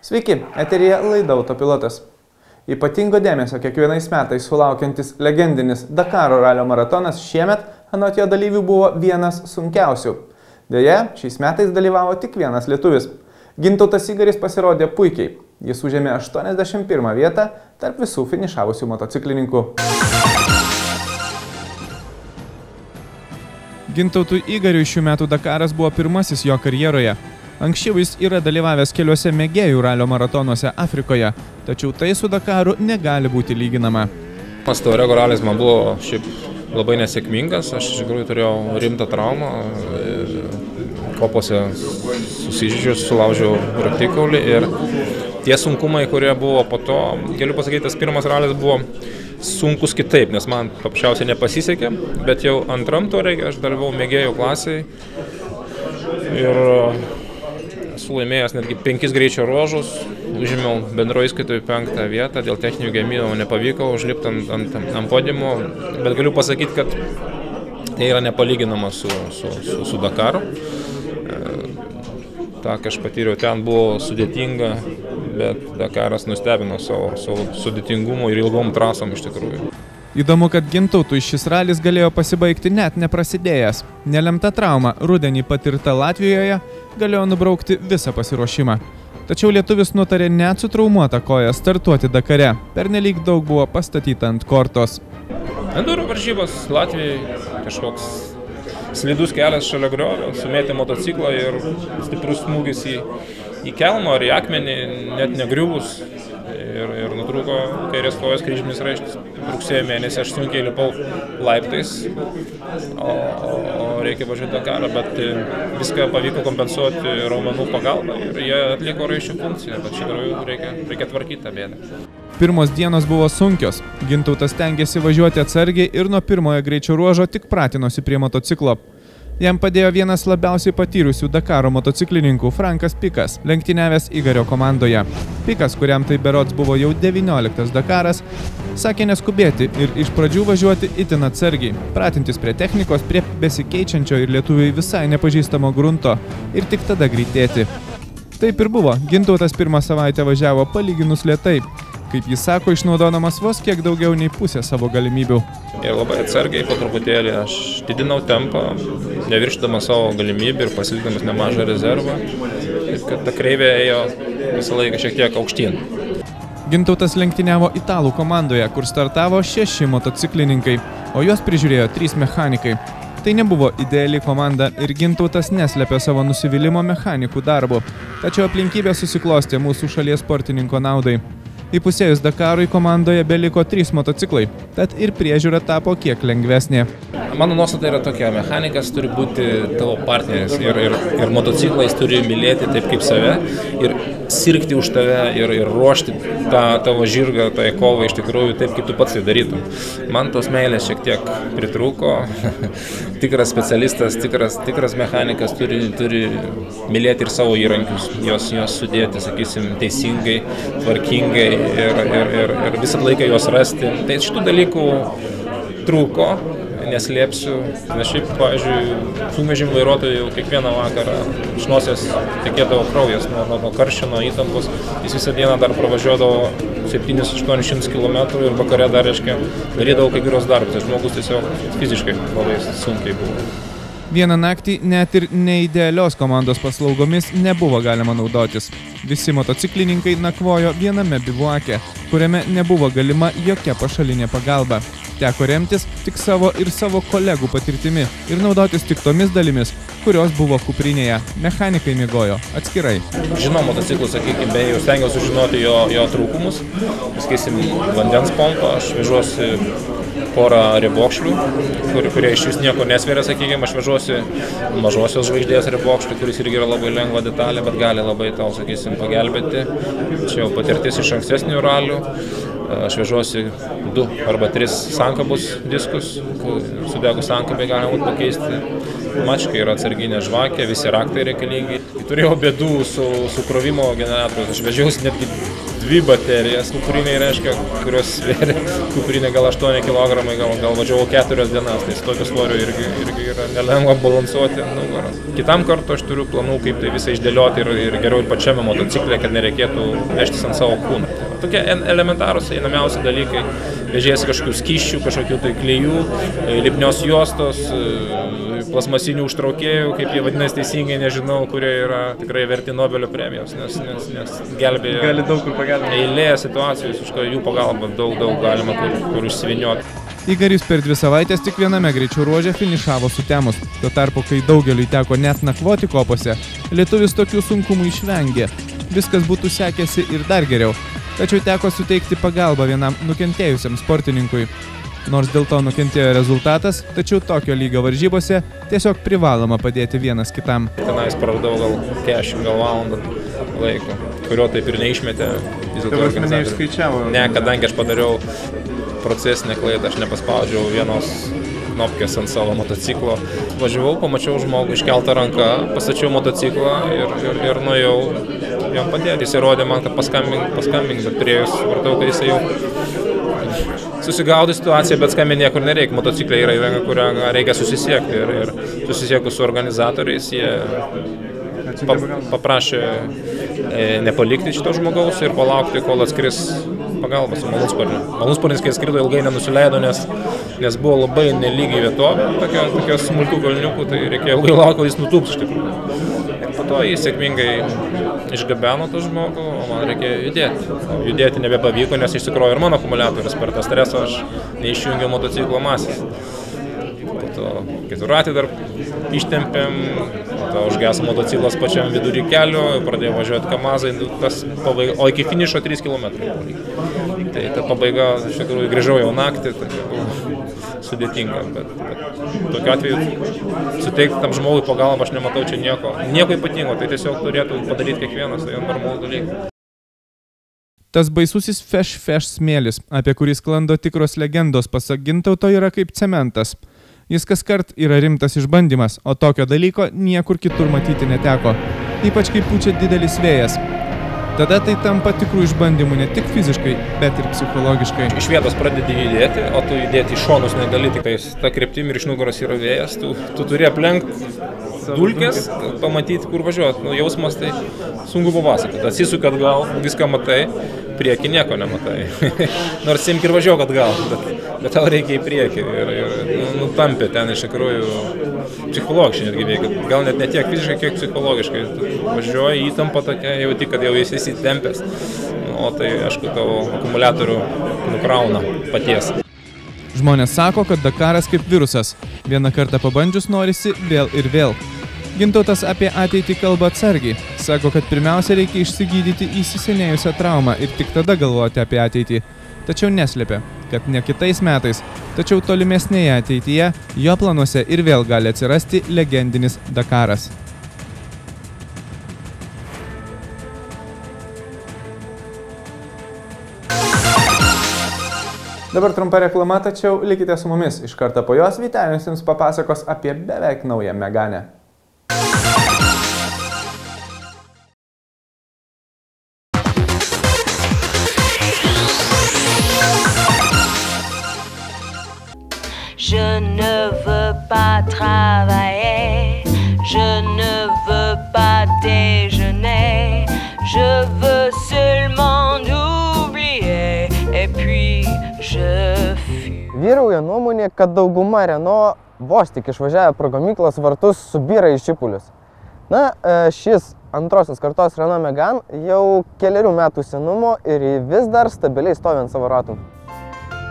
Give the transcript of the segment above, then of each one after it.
Sveiki, eteryje laida Autopilotas. Ypatingo dėmesio kiekvienais metais sulaukiantis legendinis Dakaro ralio maratonas šiemet, anot jo dalyvių, buvo vienas sunkiausių. Deja, šiais metais dalyvavo tik vienas lietuvis. Gintautas Igaris pasirodė puikiai. Jis užėmė 81 vietą tarp visų finišavusių motociklininkų. Gintautui Igariui šių metų Dakaras buvo pirmasis jo karjeroje. Anksčiau jis yra dalyvavęs keliuose mėgėjų ralio maratonuose Afrikoje, tačiau tai su Dakaru negali būti lyginama. Taurego ralis man buvo šiaip labai nesėkmingas, aš iš tikrųjų turėjau rimtą traumą, kopose susižydžiau, sulaužiau raktikaulį ir tie sunkumai, kurie buvo po to, galiu pasakyti, tas pirmas ralis buvo sunkus kitaip, nes man paprasčiausiai nepasisekė, bet jau antram Taurege aš dalyvavau mėgėjų klasėje ir sulaimėjęs netgi 5 greičio ruožus, užėmiau bendroje įskaitoje 5 vietą, dėl techninių gėmynų nepavyko užlipti ant podiumo, bet galiu pasakyti, kad tai yra nepalyginama su Dakaru. Ta, ką aš patyriau ten, buvo sudėtinga, bet Dakaras nustebino savo sudėtingumu ir ilgom trasom iš tikrųjų. Įdomu, kad Gintautui šis ralis galėjo pasibaigti net neprasidėjęs. Nelemta trauma rudenį patirta Latvijoje galėjo nubraukti visą pasiruošimą. Tačiau lietuvis nutarė net su traumuota koja startuoti Dakare. Pernelyg daug buvo pastatyta ant kortos. Enduro varžybos Latvijai, kažkoks slidus kelias šalia griovio, sumėtė motociklą ir stiprus smūgis į kelmą ar į akmenį, net negriuvus. Ir nutrūko kairės kojos kryžminis raištis. Rugsėjo mėnesį aš sunkiai lipau laiptais, o reikia važiuoti Dakarą, bet viską pavyko kompensuoti raumenų pagalba ir jie atliko raiščių funkciją, bet šiandien reikia tvarkyti tą bėdą. Pirmos dienos buvo sunkios. Gintautas stengėsi važiuoti atsargiai ir nuo pirmojo greičio ruožo tik pratinosi prie motociklo. Jam padėjo vienas labiausiai patyrusių Dakaro motociklininkų Frankas Pikas, lenktyniavęs Igario komandoje. Pikas, kuriam tai berods buvo jau 19 Dakaras, sakė neskubėti ir iš pradžių važiuoti itin atsargiai, pratintis prie technikos, prie besikeičiančio ir lietuviai visai nepažįstamo grunto ir tik tada greitėti. Taip ir buvo, Gintautas pirmą savaitę važiavo palyginus lėtai, kaip jis sako, išnaudodamas vos kiek daugiau nei pusę savo galimybių. Ir labai atsargiai po truputėlį aš didinau tempą, neviršdamas savo galimybių ir pasilikdamas nemažą rezervą, ir kad ta kreivė ėjo visą laiką šiek tiek aukštyn. Gintautas lenktyniavo italų komandoje, kur startavo 6 motociklininkai, o juos prižiūrėjo 3 mechanikai. Tai nebuvo ideali komanda ir Gintautas neslėpė savo nusivylimo mechanikų darbu, tačiau aplinkybė susiklostė mūsų šalies sportininko naudai. Įpusėjus Dakarui komandoje beliko 3 motociklai, tad ir priežiūra tapo kiek lengvesnė. Mano nuostata yra tokia, mechanikas turi būti tavo partneris ir motociklą jis turi mylėti taip kaip save ir sirgti už tave ir ruošti tą tavo žirgą, tai kovą iš tikrųjų taip, kaip tu pats tai darytum. Man tos meilės šiek tiek pritrūko. Tikras specialistas, tikras mechanikas turi mylėti ir savo įrankius, juos sudėti, sakysim, teisingai, tvarkingai ir visą laiką juos rasti. Tai šitų dalykų trūko, neslėpsiu, nes šiaip, pavyzdžiui, sunkvežimių vairuotojų kiekvieną vakarą iš nosies tekėdavo kraujas nuo karščio, nuo įtampos. Jis visą dieną dar pravažiuodavo 700-800 km ir vakare dar, reiškia, darydavo kai kurios darbus. Žmogus tiesiog fiziškai labai sunkiai buvo. Vieną naktį net ir neidealios komandos paslaugomis nebuvo galima naudotis. Visi motociklininkai nakvojo viename bivuake, kuriame nebuvo galima jokia pašalinė pagalba. Teko remtis tik savo ir savo kolegų patirtimi ir naudotis tik tomis dalimis, kurios buvo kuprinėje. Mechanikai miegojo atskirai. Žinau motociklus, sakykime, bei jau stengiausi sužinoti jo trūkumus. Sakysim, vandens pompą, aš vežuosi porą ribokšlių, kurie iš vis nieko nesveria, sakykime, aš vežuosi mažosios žvaigždės ribokšlių, kuris irgi yra labai lengva detalė, bet gali labai tau, sakysim, pagelbėti. Čia jau patirtis iš ankstesnių ralių. Aš vežuosi 2 arba 3 sankabus diskus, sudegus sankabai galima būtų pakeisti. Mačkai yra atsarginė žvakė, visi raktai reikalingi. Turėjau bėdų su krovimo generatorius, aš vežiausi netgi 2 baterijas kuprinėje, reiškia, kurios svėrė kuprinė gal 8 kg, gal važiavau 4 dienas, tai su tokiu svoriu irgi yra nelengva balansuoti ant nugaros. Kitam kartu aš turiu planų, kaip tai visą išdėlioti ir geriau ir pačiame motociklė, kad nereikėtų vežtis ant savo kūną. Tokie elementarūs einamiausi dalykai, vežėsi kažkokių skysčių, kažkokių tai klijų, lipnios juostos, plasmasinių užtraukėjų, kaip jie vadinasi teisingai, nežinau, kurie yra tikrai verti Nobelio premijos, nes gelbėja. Gali daug kur pagelbėti. Eilėje situacijos, iš ko jų pagalba daug galima kur užsivinioti. Igoris per 2 savaitės tik viename greičio ruože finišavo sutemus. Tuo tarpu, kai daugeliui teko net nakvoti kopose, lietuvis tokių sunkumų išvengė. Viskas būtų sekėsi ir dar geriau. Tačiau teko suteikti pagalbą vienam nukentėjusiam sportininkui. Nors dėl to nukentėjo rezultatas, tačiau tokio lygio varžybose tiesiog privaloma padėti vienas kitam. Tenais praradau gal 40 valandą laiko, kurio taip ir neišmetė. Ne, kadangi aš padariau procesinę klaidą, aš nepaspaudžiau vienos knopkės ant savo motociklo. Važiavau, pamačiau žmogų iškeltą ranką, pastačiau motociklą ir nuėjau jam padėti. Jis įrodė man, kad paskambink, bet priėjus supratau, kad jisai jau susigaudė situaciją, bet skambinti niekur nereikia. Motociklė yra įranga, kurią reikia susisiekti ir susisiekus su organizatoriais, jie paprašė nepalikti šito žmogaus ir palaukti, kol atskris pagalba su malūnsparniu. Malūnsparnis, kai skrido, ilgai nenusileido, nes buvo labai nelygiai vietovė, tokios smulkių kalniukų, tai reikėjo ilgai laukti, kol jis nutūps iš tikrųjų. Ir po to jis sėkmingai išgabeno tą žmogų, o man reikėjo judėti. Judėti nebepavyko, nes išsikrojo ir mano akumuliatorius. Per tą stresą aš neišjungiau motociklo masės. Po to keturratį dar ištempėm, po to užgeso motociklas pačiam vidury kelio, pradėjo važiuoti kamazai, o iki finišo 3 km. Tai ta pabaiga, iš tikrųjų, grįžau jau naktį, tai buvo sudėtinga, bet tokiu atveju suteikti tam žmogui pagalbą aš nematau čia nieko ypatingo, tai tiesiog turėtų padaryti kiekvienas, tai normalų dalykai. Tas baisusis feš smėlis, apie kurį sklando tikros legendos, pasak Gintauto, yra kaip cementas. Jis kaskart yra rimtas išbandymas, o tokio dalyko niekur kitur matyti neteko, ypač kai pučia didelis vėjas. Tada tai tampa tikrų išbandymų ne tik fiziškai, bet ir psichologiškai. Iš vietos pradedi judėti, o tu judėti iš šonus negali, tik ta kryptim ir iš nugaros yra vėjas, tu turi aplenkti dulkės, pamatyti, kur važiuoti. Jausmas tai sunku papasakoti. Atsisuki atgal, viską matai, priekį nieko nematai. Nors imk ir važiuok atgal, bet tau reikia į priekį ir nutampė ten iš tikrųjų psichologiškai netgi veikia. Gal net ne tiek fiziškai, kiek psichologiškai. Važiuoji, įtampa tokia, jauti, kad jau esi įtempęs. O tai, aišku, tavo akumuliatorių nukrauna paties. Žmonės sako, kad Dakaras kaip virusas. Vieną kartą pabandžius norisi vėl ir vėl. Gintautas apie ateitį kalba atsargiai. Sako, kad pirmiausia reikia išsigydyti įsisenėjusią traumą ir tik tada galvoti apie ateitį. Tačiau neslėpia, kad ne kitais metais, tačiau tolimesnėje ateityje jo planuose ir vėl gali atsirasti legendinis Dakaras. Dabar trumpa reklama, tačiau likite su mumis. Iš karto po jos Vytenis jums papasakos apie beveik naują Meganę. Je ne veux pas travailler, je ne veux pas déjeuner, je veux seulement oublier et puis je fuis. Vyrauja nuomonė, kad dauguma Renault vos tik išvažiavę pro gamyklos vartus subyra į šipulius. Na, šis antrosios kartos Renault Megane jau 4 metų senumo ir vis dar stabiliai stovi ant savo ratų.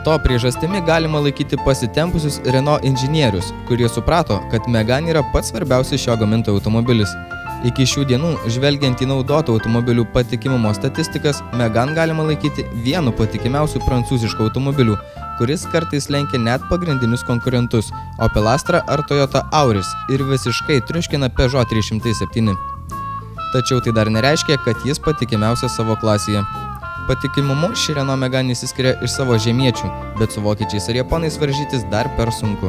To priežastimi galima laikyti pasitempusius Renault inžinierius, kurie suprato, kad Megane yra pats svarbiausias šio gamintojo automobilis. Iki šių dienų, žvelgiant į naudotų automobilių patikimumo statistikas, Megane galima laikyti vienu patikimiausių prancūziškų automobilių, kuris kartais lenkia net pagrindinius konkurentus Opel Astra ar Toyota Auris ir visiškai triuškina Peugeot 307. Tačiau tai dar nereiškia, kad jis patikimiausias savo klasėje. Patikimumu ši Renault Megane išsiskiria iš savo žemiečių, bet su vokiečiais ir japonais varžytis dar per sunku.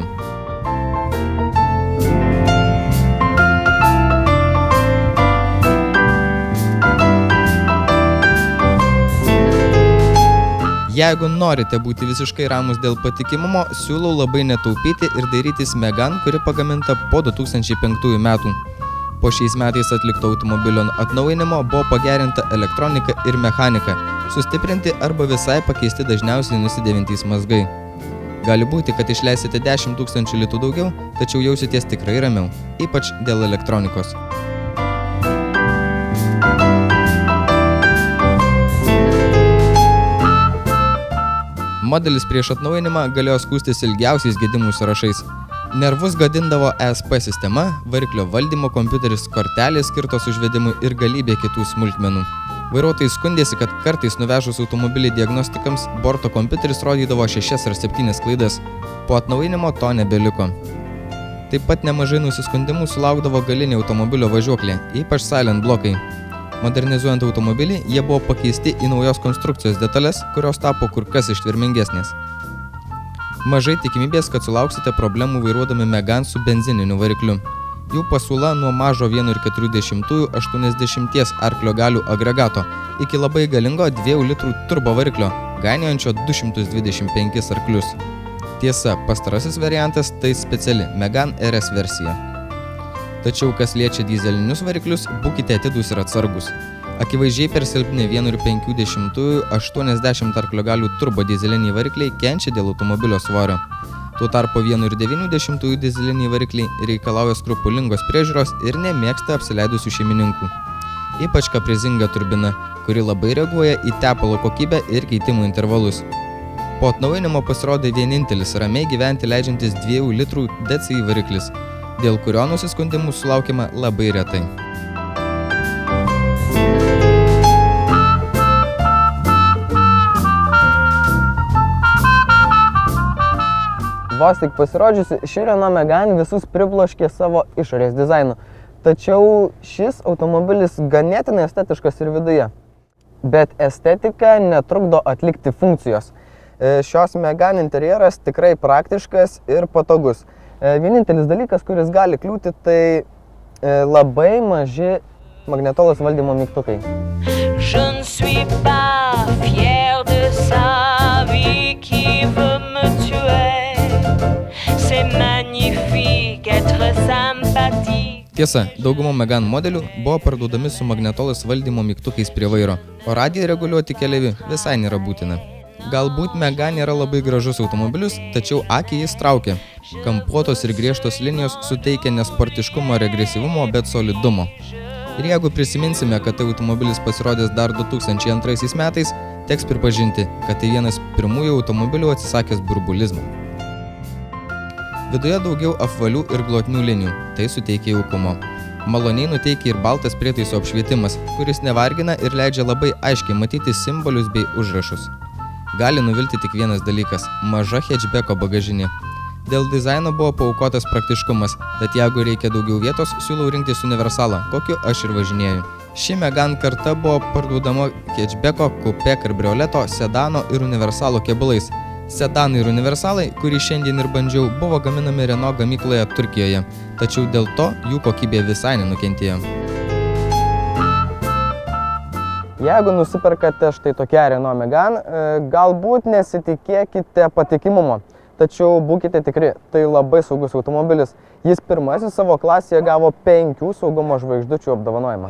Jeigu norite būti visiškai ramus dėl patikimumo, siūlau labai netaupyti ir dairytis Megane, kuri pagaminta po 2005 metų. Po šiais metais atlikto automobilio atnaujinimo buvo pagerinta elektronika ir mechanika, sustiprinti arba visai pakeisti dažniausiai nusidėvintys mazgai. Gali būti, kad išleisite 10 000 litų daugiau, tačiau jausitės tikrai ramiau, ypač dėl elektronikos. Modelis prieš atnaujinimą galėjo skųstis ilgiausiais gedimų sąrašais. Nervus gadindavo ESP sistema, variklio valdymo kompiuteris, kortelės skirtos užvedimui ir galybė kitų smulkmenų. Vairuotojai skundėsi, kad kartais nuvežus automobilį diagnostikams, borto kompiuteris rodydavo 6 ar 7 klaidas. Po atnaujinimo to nebeliko. Taip pat nemažai nusiskundimų sulaukdavo galiniai automobilio važiuoklė, ypač silent blokai. Modernizuojant automobilį, jie buvo pakeisti į naujos konstrukcijos detalės, kurios tapo kur kas ištvermingesnės. Mažai tikimybės, kad sulauksite problemų vairuodami Megane su benzininiu varikliu. Jų pasiūla nuo mažo 1,4 80 arklio galių agregato iki labai galingo 2 litrų turbo variklio, gainiojančio 225 arklius. Tiesa, pastarasis variantas tai speciali Megane RS versija. Tačiau, kas liečia dyzelinius variklius, būkite atidūs ir atsargus. Akivaizdžiai per silpni 1,5 80 arklio galių turbo dyzeliniai varikliai kenčia dėl automobilio svorio. Tuo tarpu 1,9 dyzeliniai varikliai reikalauja skrupulingos priežiūros ir nemėgsta apsileidusių šeimininkų. Ypač kaprizinga turbina, kuri labai reaguoja į tepalo kokybę ir keitimų intervalus. Po atnaujinimo pasirodė vienintelis ramiai gyventi leidžiantis 2 litrų DCI variklis, dėl kurio nusiskundimų sulaukiama labai retai. Vos tik pasirodžiusi, ši Renault Megane visus pribloškė savo išorės dizainu. Tačiau šis automobilis ganėtinai estetiškas ir viduje. Bet estetika netrukdo atlikti funkcijos. Šios Megane interjeras tikrai praktiškas ir patogus. Vienintelis dalykas, kuris gali kliūti, tai labai maži magnetolos valdymo mygtukai. Je ne suis pas fier de sa vie qui veut me tuer. C'est magnifique être sympathique. Tiesa, dauguma Megane modelių buvo parduodami su magnetolos valdymo mygtukais prie vairo, o radiją reguliuoti keleivį visai nėra būtina. Galbūt Megane yra labai gražus automobilis, tačiau akį jis traukia. Kampuotos ir griežtos linijos suteikia ne sportiškumo ir agresyvumo, bet solidumo. Ir jeigu prisiminsime, kad tai automobilis pasirodęs dar 2002 metais, teks pripažinti, kad tai vienas pirmųjų automobilių atsisakęs burbulizmo. Viduje daugiau apvalių ir glotnių linijų, tai suteikia jaukumo. Maloniai nuteikia ir baltas prietaiso apšvietimas, kuris nevargina ir leidžia labai aiškiai matyti simbolius bei užrašus. Gali nuvilti tik vienas dalykas – maža hatchbacko bagažinė. Dėl dizaino buvo paaukotas praktiškumas, bet jeigu reikia daugiau vietos, siūlau rinktis universalą, kokiu aš ir važinėju. Ši Megane karta buvo parduodama hatchbacko, kupė, kabrioleto, sedano ir universalo kėbulais. Sedanai ir universalai, kurį šiandien ir bandžiau, buvo gaminami Renault gamykloje Turkijoje, tačiau dėl to jų kokybė visai nenukentėjo. Jeigu nusiperkate štai tokią Renault Megane, galbūt nesitikėkite patikimumo, tačiau būkite tikri, tai labai saugus automobilis. Jis pirmasis savo klasėje gavo 5 saugumo žvaigždučių apdovanojimą.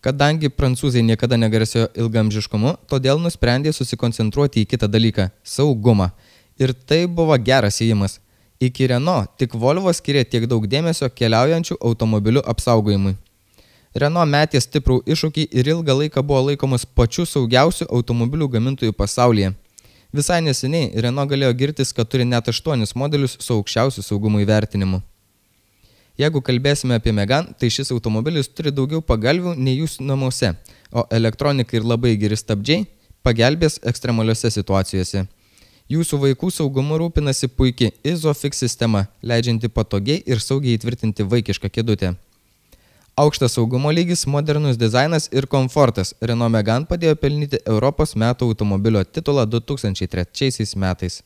Kadangi prancūzai niekada negarsėjo ilgaamžiškumu, todėl nusprendė susikoncentruoti į kitą dalyką – saugumą. Ir tai buvo geras ėjimas. Iki Renault tik Volvo skiria tiek daug dėmesio keliaujančių automobilių apsaugojimui. Renault metė stiprų iššūkį ir ilgą laiką buvo laikomas pačiu saugiausiu automobilių gamintojų pasaulyje. Visai neseniai Renault galėjo girtis, kad turi net 8 modelius su aukščiausiu saugumo įvertinimu. Jeigu kalbėsime apie Megane, tai šis automobilis turi daugiau pagalvių nei jūsų namuose, o elektronika ir labai geri stabdžiai pagelbės ekstremaliose situacijose. Jūsų vaikų saugumu rūpinasi puiki ISOFIX sistema, leidžianti patogiai ir saugiai įtvirtinti vaikišką kėdutę. Aukštas saugumo lygis, modernus dizainas ir komfortas Renault Megane padėjo pelnyti Europos metų automobilio titulą 2003 metais.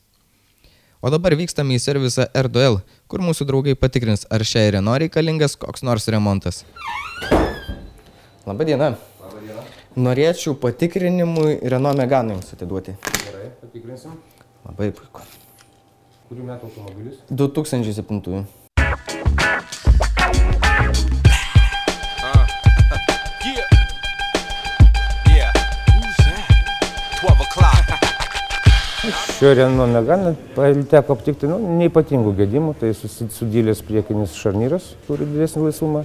O dabar vykstame į servisą R2L, kur mūsų draugai patikrins, ar šiai Renault reikalingas koks nors remontas. Labą dieną. Norėčiau patikrinimui Renault Megane jums atiduoti. patikrinsim. Labai puiku. Kurių metų automobilis? 2007. Šio Renault Megane teko aptikti neypatingų gedimų, tai sudylęs priekinis šarnyras, turi didesnį laisvumą,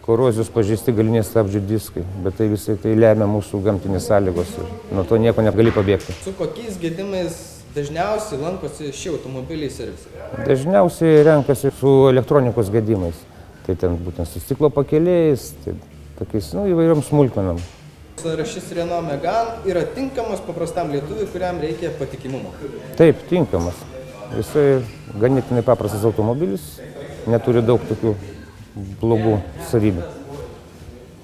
korozijos pažeisti galiniai stabdžių diskai, bet tai visai tai lemia mūsų gamtinės sąlygos ir nuo to nieko negali pabėgti. Su kokiais gedimais dažniausiai lankosi šie automobiliai servisai? Dažniausiai renkasi su elektronikos gedimais, tai ten būtent su stiklo pakėlėjais, tai tokiais įvairiom smulkmenom. Ar šis Renault Megane yra tinkamas paprastam lietuviui, kuriam reikia patikimumo? Taip, tinkamas. Jisai ganėtinai paprastas automobilis, neturi daug tokių blogų savybių.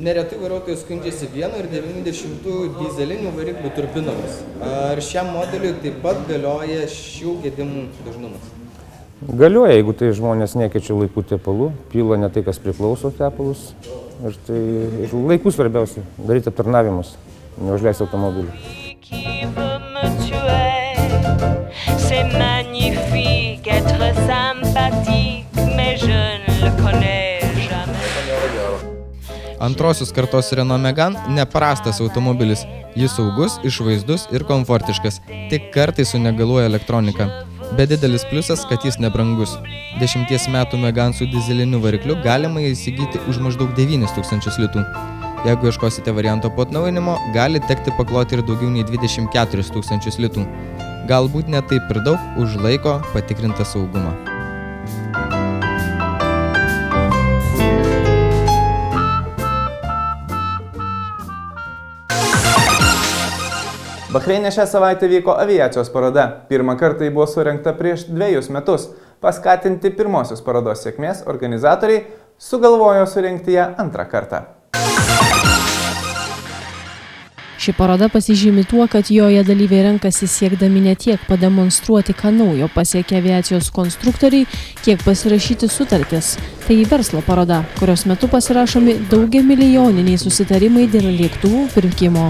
Neretai vairuotojai skundžiasi 1,9 dyzelinių variklių turbinomis. Ar šiam modeliui taip pat galioja šių gedimų dažnumas? Galioja, jeigu tai žmonės nekeičia laikų tepalų, pila ne tai, kas priklauso tepalus. Ir laikų svarbiausia, daryti aptarnavimus, neužleisti automobilį. C'est magnifique, être sympathique, mais je ne le connais jamais. Antrosios kartos Renault Megane neprastas automobilis. Jis saugus, išvaizdus ir komfortiškas, tik kartais sunegaluoja elektronika. Bet didelis pliusas, kad jis nebrangus. 10 metų Megane su dyzeliniu varikliu galima įsigyti už maždaug 9 000 litų. Jeigu ieškosite varianto po atnaujinimo, gali tekti pakloti ir daugiau nei 24 000 litų. Galbūt ne taip ir daug už laiko patikrintą saugumą. Bahreine šią savaitę vyko aviacijos paroda. Pirmą kartą ji buvo surengta prieš 2 metus. Paskatinti pirmosios parodos sėkmės organizatoriai sugalvojo surengti ją antrą kartą. Ši paroda pasižymi tuo, kad joje dalyviai renkasi siekdami ne tiek pademonstruoti, ką naujo pasiekė aviacijos konstruktoriai, kiek pasirašyti sutartis. Tai verslo paroda, kurios metu pasirašomi daugiamilijoniniai susitarimai dėl lėktuvų pirkimo.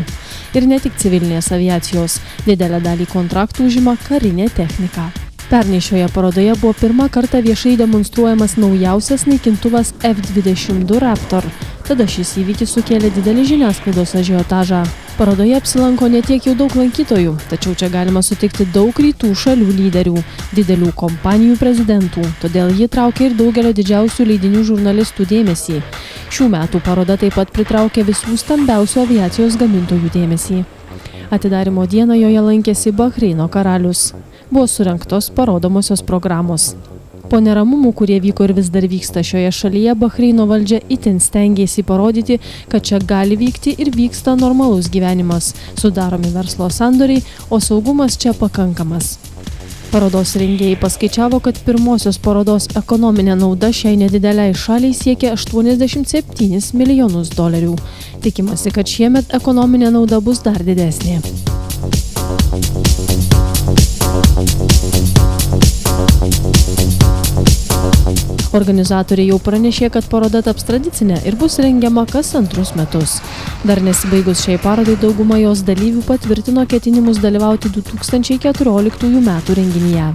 Ir ne tik civilinės aviacijos, didelę dalį kontraktų užima karinė technika. Pernai šioje parodoje buvo pirmą kartą viešai demonstruojamas naujausias naikintuvas F-22 Raptor. Tada šis įvykis sukėlė didelį žiniasklaidos ažiotažą. Parodoje apsilanko ne tiek jau daug lankytojų, tačiau čia galima sutikti daug rytų šalių lyderių, didelių kompanijų prezidentų, todėl ji traukia ir daugelio didžiausių leidinių žurnalistų dėmesį. Šių metų paroda taip pat pritraukė visų stambiausių aviacijos gamintojų dėmesį. Atidarymo dieną joje lankėsi Bahreino karalius. Buvo surengtos parodomosios programos. Po neramumų, kurie vyko ir vis dar vyksta šioje šalyje, Bahreino valdžia itin stengėsi parodyti, kad čia gali vykti ir vyksta normalus gyvenimas, sudaromi verslo sandoriai, o saugumas čia pakankamas. Parodos rengėjai paskaičiavo, kad pirmosios parodos ekonominė nauda šiai nedideliai šaliai siekia $87 milijonus. Tikimasi, kad šiemet ekonominė nauda bus dar didesnė. Organizatoriai jau pranešė, kad paroda taps tradicinė ir bus rengiama kas 2 metus. Dar nesibaigus šiai parodai dauguma jos dalyvių patvirtino ketinimus dalyvauti 2014 metų renginyje.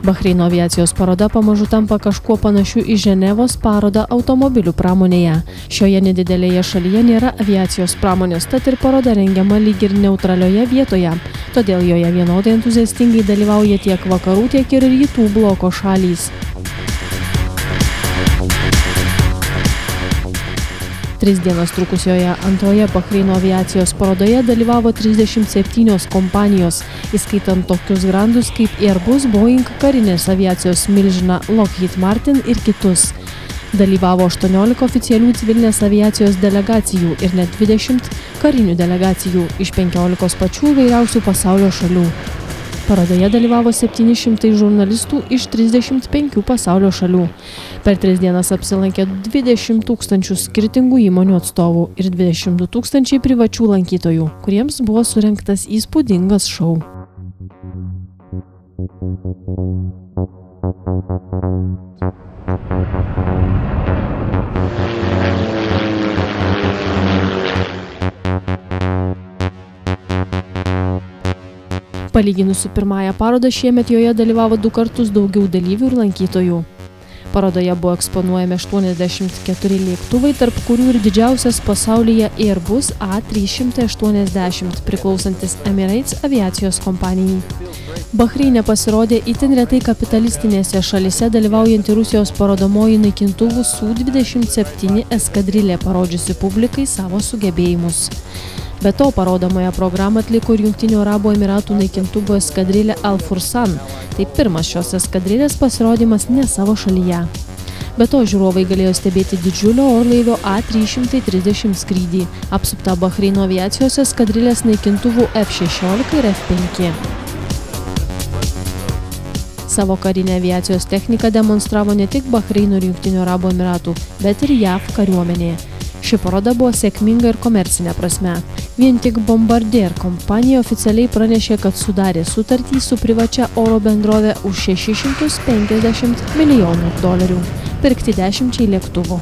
Bahreino aviacijos paroda pamažu tampa kažkuo panašiu į Ženevos parodą automobilių pramonėje. Šioje nedidelėje šalyje nėra aviacijos pramonės, tad ir paroda rengiama lyg ir neutralioje vietoje. Todėl joje vienodai entuziastingai dalyvauja tiek vakarų, tiek ir rytų bloko šalys. 3 dienas trukusioje antroje Bahreino aviacijos parodoje dalyvavo 37 kompanijos, įskaitant tokius grandus kaip Airbus, Boeing, karinės aviacijos milžina Lockheed Martin ir kitus. Dalyvavo 18 oficialių civilinės aviacijos delegacijų ir net 20 karinių delegacijų iš 15 pačių įvairiausių pasaulio šalių. Parodoje dalyvavo 700 žurnalistų iš 35 pasaulio šalių. Per 3 dienas apsilankė 20 000 skirtingų įmonių atstovų ir 22 000 privačių lankytojų, kuriems buvo surengtas įspūdingas šou. Palyginus su pirmąja paroda, šiemet joje dalyvavo 2 kartus daugiau dalyvių ir lankytojų. Parodoje buvo eksponuojami 84 lėktuvai, tarp kurių ir didžiausias pasaulyje Airbus A380, priklausantis Emirates aviacijos kompanijai. Bahreine pasirodė itin retai kapitalistinėse šalise dalyvaujanti Rusijos parodomoji naikintuvų Su-27 eskadrilė, parodžiusi publikai savo sugebėjimus. Be to, parodomoje programą atliko ir Jungtinių Arabų Emiratų naikintuvų eskadrilė Al-Fursan. Tai pirmas šios eskadrilės pasirodymas ne savo šalyje. Be to, žiūrovai galėjo stebėti didžiulio orlaivio A330 skrydį, apsuptą Bahreino aviacijos eskadrilės naikintuvų F-16 ir F-5. Savo karinę aviacijos techniką demonstravo ne tik Bahreino ir Jungtinių Arabų Emiratų, bet ir JAV kariuomenė. Ši paroda buvo sėkminga ir komercinė prasme. Vien tik Bombardier kompanija oficialiai pranešė, kad sudarė sutartį su privačia oro bendrove už $650 milijonų pirkti 10 lėktuvų.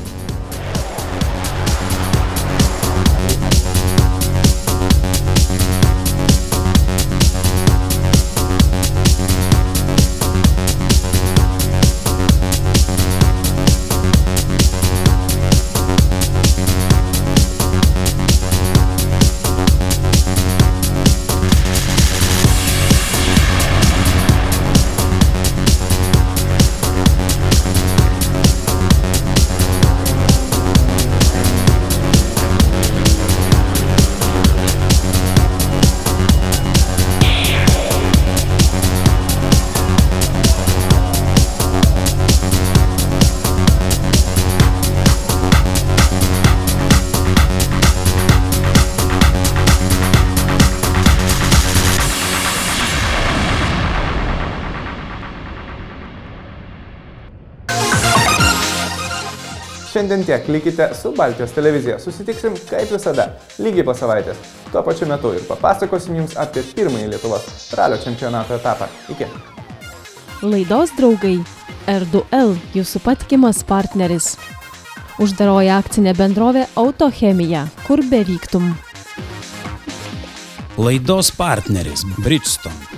Šiandien tiek, likite su Baltijos televizija. Susitiksim, kaip visada, lygiai po savaitės. Tuo pačiu metu ir papasakosim jums apie pirmąjį Lietuvos ralio čempionato etapą. Iki. Laidos draugai. R2L, jūsų patikimas partneris. Uždaroji akcinė bendrovė Autochemija, kur bevyktum. Laidos partneris Bridgestone.